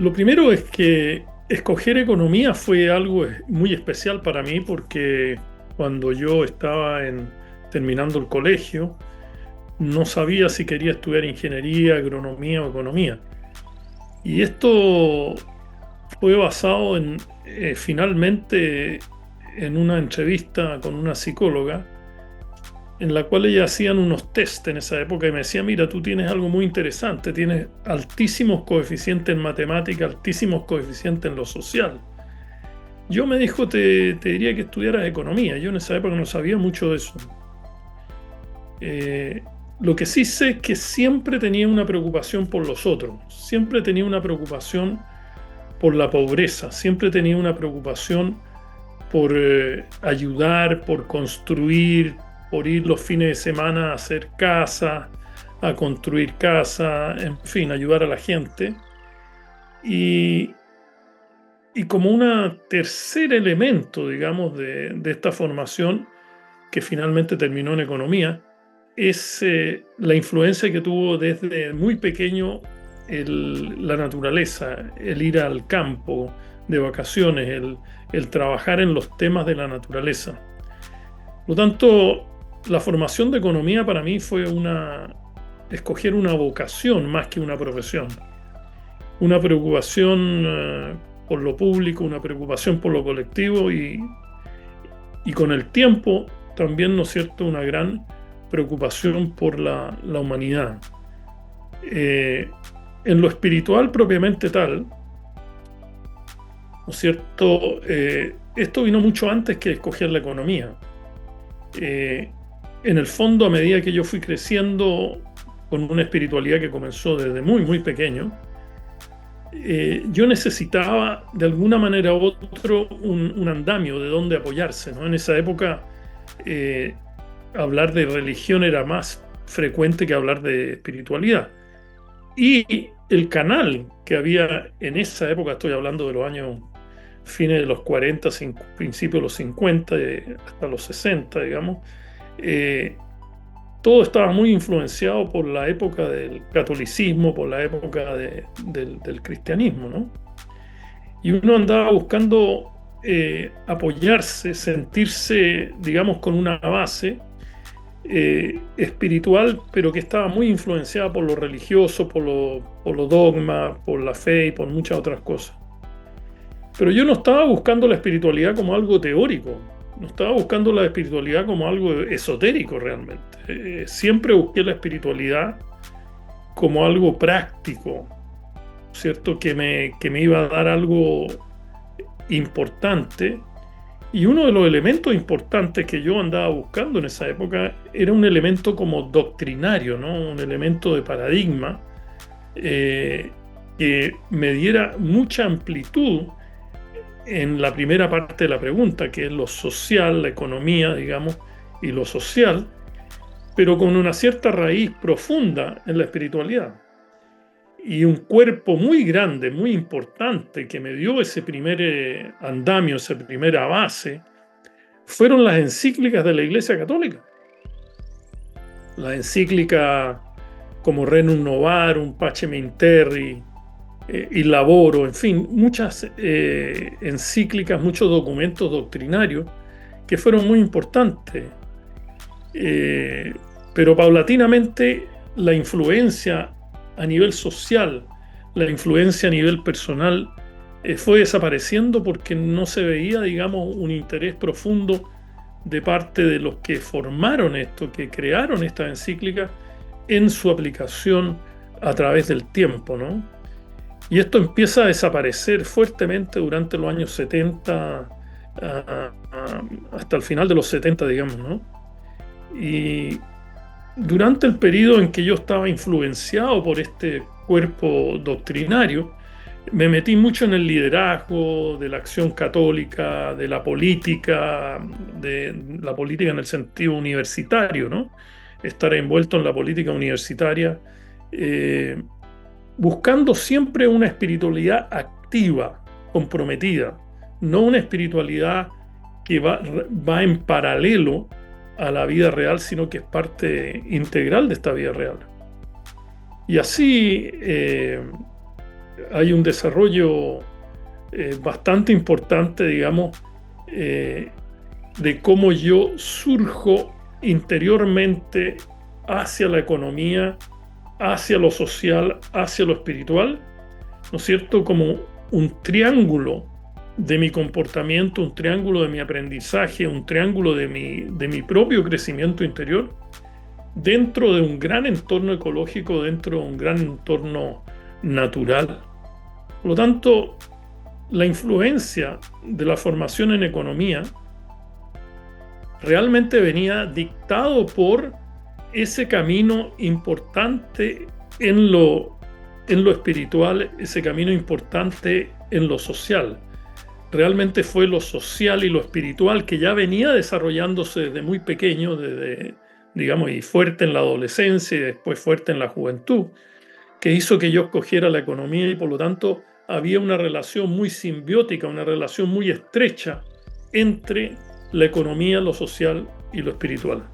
Lo primero es que escoger economía fue algo muy especial para mí porque cuando yo estaba terminando el colegio, no sabía si quería estudiar ingeniería, agronomía o economía. Y esto fue basado finalmente en una entrevista con una psicóloga en la cual ella hacían unos test en esa época y me decía, mira, tú tienes algo muy interesante, tienes altísimos coeficientes en matemática, altísimos coeficientes en lo social. Yo me dijo, te diría que estudiaras economía. Yo en esa época no sabía mucho de eso. Eh, lo que sí sé es que siempre tenía una preocupación por los otros, siempre tenía una preocupación por la pobreza, siempre tenía una preocupación por ayudar, por construir, por ir los fines de semana a hacer casa, a construir casa, en fin, ayudar a la gente. Y, y como un tercer elemento, digamos, de esta formación, que finalmente terminó en economía, es la influencia que tuvo desde muy pequeño la naturaleza, el ir al campo de vacaciones, el trabajar en los temas de la naturaleza. Por lo tanto, la formación de economía para mí fue escoger una vocación más que una profesión, una preocupación por lo público, una preocupación por lo colectivo y con el tiempo también, ¿no es cierto?, una gran preocupación por la humanidad. Eh, en lo espiritual propiamente tal, ¿no es cierto? Esto vino mucho antes que escoger la economía. Eh, en el fondo, a medida que yo fui creciendo con una espiritualidad que comenzó desde muy, muy pequeño, yo necesitaba de alguna manera u otro un andamio de donde apoyarse, ¿no? En esa época, eh, hablar de religión era más frecuente que hablar de espiritualidad. Y el canal que había en esa época, estoy hablando de los años fines de los 40, principios de los 50, hasta los 60, digamos, eh, todo estaba muy influenciado por la época del catolicismo, por la época del cristianismo, ¿no? Y uno andaba buscando apoyarse, sentirse, digamos, con una base espiritual, pero que estaba muy influenciada por lo religioso, por los dogmas, por la fe y por muchas otras cosas. Pero yo no estaba buscando la espiritualidad como algo teórico, no estaba buscando la espiritualidad como algo esotérico realmente. Siempre busqué la espiritualidad como algo práctico, ¿cierto? Que me iba a dar algo importante. Y uno de los elementos importantes que yo andaba buscando en esa época era un elemento como doctrinario, ¿no? Un elemento de paradigma que me diera mucha amplitud en la primera parte de la pregunta, que es lo social, la economía, digamos, y lo social, pero con una cierta raíz profunda en la espiritualidad. Y un cuerpo muy grande, muy importante, que me dio ese primer andamio, esa primera base, fueron las encíclicas de la Iglesia Católica. Las encíclicas como Rerum Novarum, Pacem in Terris, y Laboro, en fin, muchas encíclicas, muchos documentos doctrinarios que fueron muy importantes. Eh, pero paulatinamente la influencia a nivel social, la influencia a nivel personal, fue desapareciendo porque no se veía, digamos, un interés profundo de parte de los que formaron esto, que crearon esta encíclica en su aplicación a través del tiempo, ¿no? Y esto empieza a desaparecer fuertemente durante los años 70, hasta el final de los 70, digamos, ¿no? Y durante el periodo en que yo estaba influenciado por este cuerpo doctrinario, me metí mucho en el liderazgo de la acción católica, de la política en el sentido universitario, ¿no? Estar envuelto en la política universitaria, eh, buscando siempre una espiritualidad activa, comprometida, no una espiritualidad que va en paralelo a la vida real, sino que es parte integral de esta vida real. Y así, hay un desarrollo bastante importante, digamos, de cómo yo surjo interiormente hacia la economía, hacia lo social, hacia lo espiritual, ¿no es cierto? Como un triángulo de mi comportamiento, un triángulo de mi aprendizaje, un triángulo de mi propio crecimiento interior, dentro de un gran entorno ecológico, dentro de un gran entorno natural. Por lo tanto, la influencia de la formación en economía realmente venía dictado por ese camino importante en lo espiritual, ese camino importante en lo social. Realmente fue lo social y lo espiritual que ya venía desarrollándose desde muy pequeño, digamos, y fuerte en la adolescencia y después fuerte en la juventud, que hizo que yo escogiera la economía y por lo tanto había una relación muy simbiótica, una relación muy estrecha entre la economía, lo social y lo espiritual.